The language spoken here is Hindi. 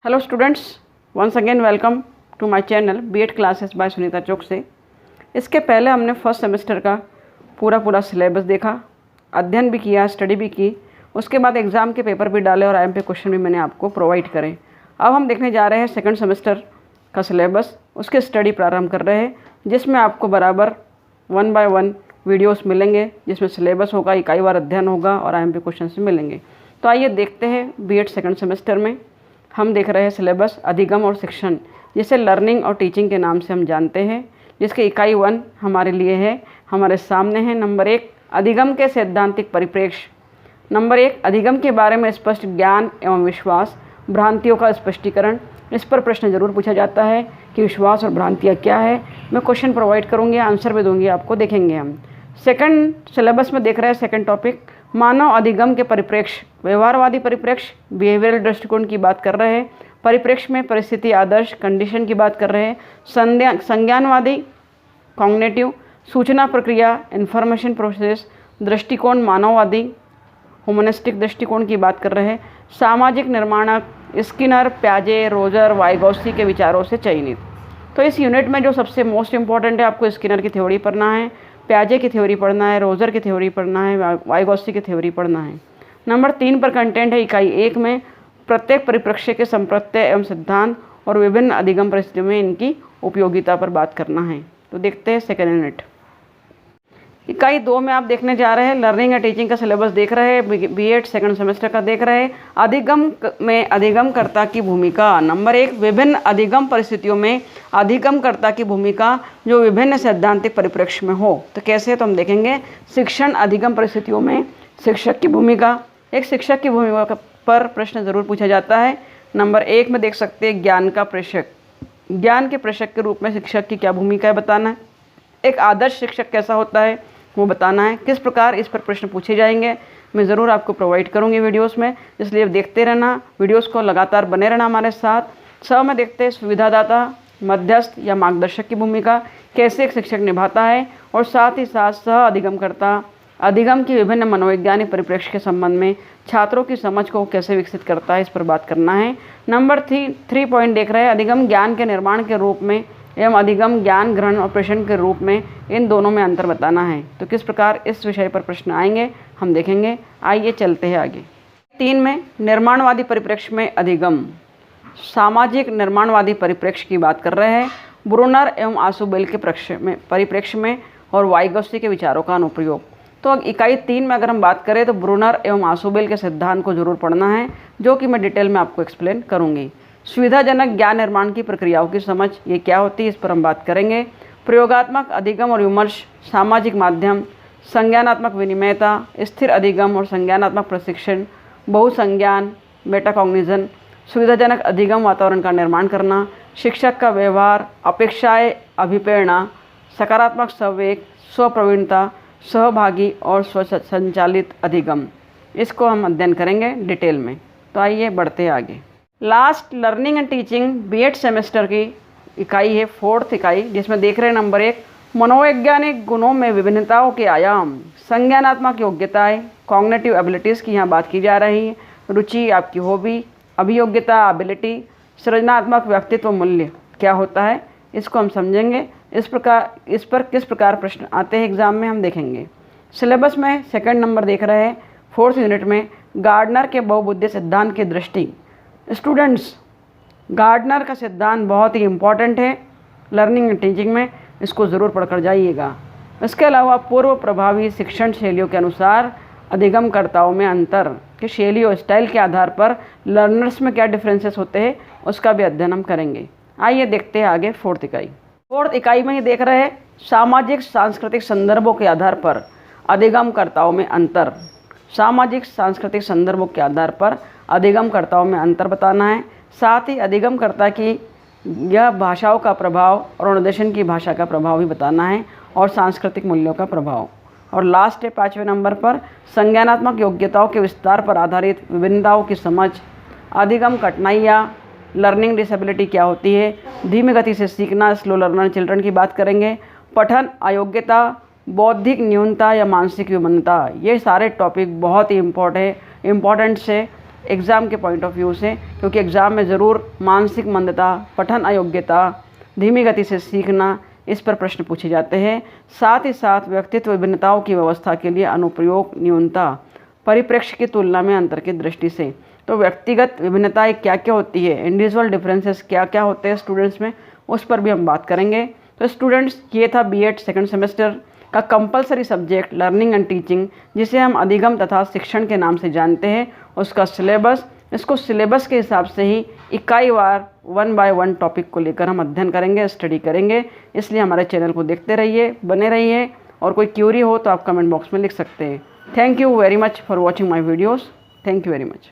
Hello students, once again welcome to my channel BEd classes by Sunita Chouk से। इसके पहले हमने फर्स्ट सेमेस्टर का पूरा सिलेबस देखा, अध्ययन भी किया, स्टडी भी की। उसके बाद एग्ज़ाम के पेपर भी डाले और आईएमपी क्वेश्चन भी मैंने आपको प्रोवाइड करे। अब हम देखने जा रहे हैं सेकंड सेमेस्टर का सिलेबस, उसके स्टडी प्रारंभ कर रहे हैं, जिसमें आपको बराबर 1 बाय 1 वीडियोस मिलेंगे, जिसमें सिलेबस होगा, इकाई वार अध्ययन होगा और आईएमपी क्वेश्चन भी मिलेंगे। तो आइए देखते हैं बीएड सेकंड सेमेस्टर में हम देख रहे हैं सिलेबस अधिगम और शिक्षण, जिसे लर्निंग और टीचिंग के नाम से हम जानते हैं, जिसके इकाई 1 हमारे लिए है, हमारे सामने है। नंबर 1, अधिगम के सैद्धांतिक परिप्रेक्ष्य। नंबर 1, अधिगम के बारे में स्पष्ट ज्ञान एवं विश्वास, भ्रांतियों का स्पष्टीकरण। इस पर प्रश्न जरूर पूछा जाता है कि विश्वास और भ्रांतियाँ क्या है। मैं क्वेश्चन प्रोवाइड करूँगी, आंसर भी दूंगी आपको, देखेंगे हम। सेकंड सिलेबस में देख रहे हैं सेकंड टॉपिक, मानव अधिगम के परिप्रेक्ष्य, व्यवहारवादी परिप्रेक्ष्य, बिहेवियरल दृष्टिकोण की बात कर रहे हैं। परिप्रेक्ष्य में परिस्थिति आदर्श कंडीशन की बात कर रहे हैं। संज्ञानवादी कॉग्निटिव, सूचना प्रक्रिया इंफॉर्मेशन प्रोसेस दृष्टिकोण मानववादी ह्यूमनिस्टिक दृष्टिकोण की बात कर रहे हैं। सामाजिक निर्माणक स्किनर, प्याजे, रोजर, वाइगोत्स्की के विचारों से चयनित। तो इस यूनिट में जो सबसे मोस्ट इंपॉर्टेंट है, आपको स्किनर की थ्योरी पढ़ना है, प्याजे की थ्योरी पढ़ना है, रोजर की थ्योरी पढ़ना है, वाइगोत्स्की की थ्योरी पढ़ना है। नंबर 3 पर कंटेंट है इकाई 1 में प्रत्येक परिप्रेक्ष्य के संप्रत्यय एवं सिद्धांत और विभिन्न अधिगम परिस्थितियों में इनकी उपयोगिता पर बात करना है। तो देखते हैं सेकेंड यूनिट। इकाई 2 में आप देखने जा रहे हैं लर्निंग एंड टीचिंग का सिलेबस देख रहे हैं, बीएड सेकंड सेमेस्टर का देख रहे हैं। अधिगम में अधिगमकर्ता की भूमिका। नंबर 1, विभिन्न अधिगम परिस्थितियों में अधिगमकर्ता की भूमिका जो विभिन्न सैद्धांतिक परिप्रेक्ष्य में हो। तो कैसे, तो हम देखेंगे। शिक्षण अधिगम परिस्थितियों में शिक्षक की भूमिका। एक शिक्षक की भूमिका पर प्रश्न जरूर पूछा जाता है। नंबर 1 में देख सकते हैं ज्ञान का प्रेषक। ज्ञान के प्रेषक के रूप में शिक्षक की क्या भूमिका है बताना है। एक आदर्श शिक्षक कैसा होता है वो बताना है। किस प्रकार इस पर प्रश्न पूछे जाएंगे मैं ज़रूर आपको प्रोवाइड करूँगी वीडियोस में, इसलिए देखते रहना, वीडियोस को लगातार बने रहना हमारे साथ। सब में देखते हैं सुविधादाता, मध्यस्थ या मार्गदर्शक की भूमिका कैसे एक शिक्षक निभाता है, और साथ ही साथ सह अधिगमकर्ता अधिगम की विभिन्न मनोवैज्ञानिक परिप्रेक्ष्य के संबंध में छात्रों की समझ को कैसे विकसित करता है, इस पर बात करना है। नंबर 3 पॉइंट देख रहे हैं, अधिगम ज्ञान के निर्माण के रूप में एवं अधिगम ज्ञान ग्रहण और प्रेषण के रूप में, इन दोनों में अंतर बताना है। तो किस प्रकार इस विषय पर प्रश्न आएंगे हम देखेंगे। आइए चलते हैं आगे। 3 में निर्माणवादी परिप्रेक्ष्य में अधिगम, सामाजिक निर्माणवादी परिप्रेक्ष्य की बात कर रहे हैं। ब्रूनर एवं आशुबेल के परिप्रेक्ष्य में और वाइगोत्स्की के विचारों का अनुप्रयोग। तो इकाई 3 में अगर हम बात करें तो ब्रूनर एवं आशुबेल के सिद्धांत को जरूर पढ़ना है, जो कि मैं डिटेल में आपको एक्सप्लेन करूँगी। सुविधाजनक ज्ञान निर्माण की प्रक्रियाओं की समझ, ये क्या होती है, इस पर हम बात करेंगे। प्रयोगात्मक अधिगम और विमर्श, सामाजिक माध्यम, संज्ञानात्मक विनिमयता, स्थिर अधिगम और संज्ञानात्मक प्रशिक्षण, बहुसंज्ञान, मेटाकॉग्निजन, सुविधाजनक अधिगम वातावरण का निर्माण करना, शिक्षक का व्यवहार, अपेक्षाएं, अभिप्रेरणा, सकारात्मक संवेग, स्वप्रवीणता, सहभागी और स्वसंचालित अधिगम, इसको हम अध्ययन करेंगे डिटेल में। तो आइए बढ़ते हैं आगे। Last learning and teaching BEd semester की इकाई है 4th इकाई, जिसमें देख रहे हैं नंबर 1, मनोवैज्ञानिक गुणों में विभिन्नताओं के आयाम, संज्ञानात्मक योग्यताएं, कॉग्निटिव एबिलिटीज़ की यहाँ बात की जा रही है। रुचि, आपकी हॉबी, अभियोग्यता, एबिलिटी, सृजनात्मक व्यक्तित्व मूल्य क्या होता है, इसको हम समझेंगे। इस पर किस प्रकार प्रश्न आते हैं एग्जाम में हम देखेंगे। सिलेबस में सेकंड नंबर देख रहे हैं 4th यूनिट में गार्डनर के बहुबुद्धि सिद्धांत की दृष्टि। स्टूडेंट्स, गार्डनर का सिद्धांत बहुत ही इम्पॉर्टेंट है लर्निंग एंड टीचिंग में, इसको ज़रूर पढ़कर जाइएगा। इसके अलावा पूर्व प्रभावी शिक्षण शैलियों के अनुसार अधिगमकर्ताओं में अंतर के शैली और स्टाइल के आधार पर लर्नर्स में क्या डिफरेंसेस होते हैं, उसका भी अध्ययन हम करेंगे। आइए देखते हैं आगे 4th इकाई। 4th इकाई में ये देख रहे हैं सामाजिक सांस्कृतिक संदर्भों के आधार पर अधिगमकर्ताओं में अंतर। सामाजिक सांस्कृतिक संदर्भों के आधार पर अधिगमकर्ताओं में अंतर बताना है। साथ ही अधिगमकर्ता की यह भाषाओं का प्रभाव और अनुदेशन की भाषा का प्रभाव भी बताना है, और सांस्कृतिक मूल्यों का प्रभाव। और लास्ट है 5वें नंबर पर संज्ञानात्मक योग्यताओं के विस्तार पर आधारित विभिन्नताओं की समझ, अधिगम कठिनाइयाँ, लर्निंग डिसेबिलिटी क्या होती है, धीमी गति से सीखना, स्लो लर्नर चिल्ड्रन की बात करेंगे। पठन अयोग्यता, बौद्धिक न्यूनता या मानसिक विभिन्नता, ये सारे टॉपिक बहुत ही इम्पोर्टेंट से एग्ज़ाम के पॉइंट ऑफ व्यू से, क्योंकि एग्ज़ाम में ज़रूर मानसिक मंदता, पठन अयोग्यता, धीमी गति से सीखना, इस पर प्रश्न पूछे जाते हैं। साथ ही साथ व्यक्तित्व विभिन्नताओं की व्यवस्था के लिए अनुप्रयोग न्यूनता, परिप्रेक्ष्य की तुलना में अंतर की दृष्टि से। तो व्यक्तिगत विभिन्नताएं क्या क्या होती है, इंडिविजुअल डिफरेंसेस क्या क्या होते हैं स्टूडेंट्स में, उस पर भी हम बात करेंगे। तो स्टूडेंट्स, ये था बीएड सेकंड सेमेस्टर का compulsory subject learning and teaching, जिसे हम अधिगम तथा शिक्षण के नाम से जानते हैं। उसका सिलेबस, इसको सिलेबस के हिसाब से ही इकाईवार 1 बाय 1 टॉपिक को लेकर हम अध्ययन करेंगे, स्टडी करेंगे। इसलिए हमारे चैनल को देखते रहिए, बने रहिए, और कोई क्यूरी हो तो आप कमेंट बॉक्स में लिख सकते हैं। Thank you very much for watching my videos. Thank you very much.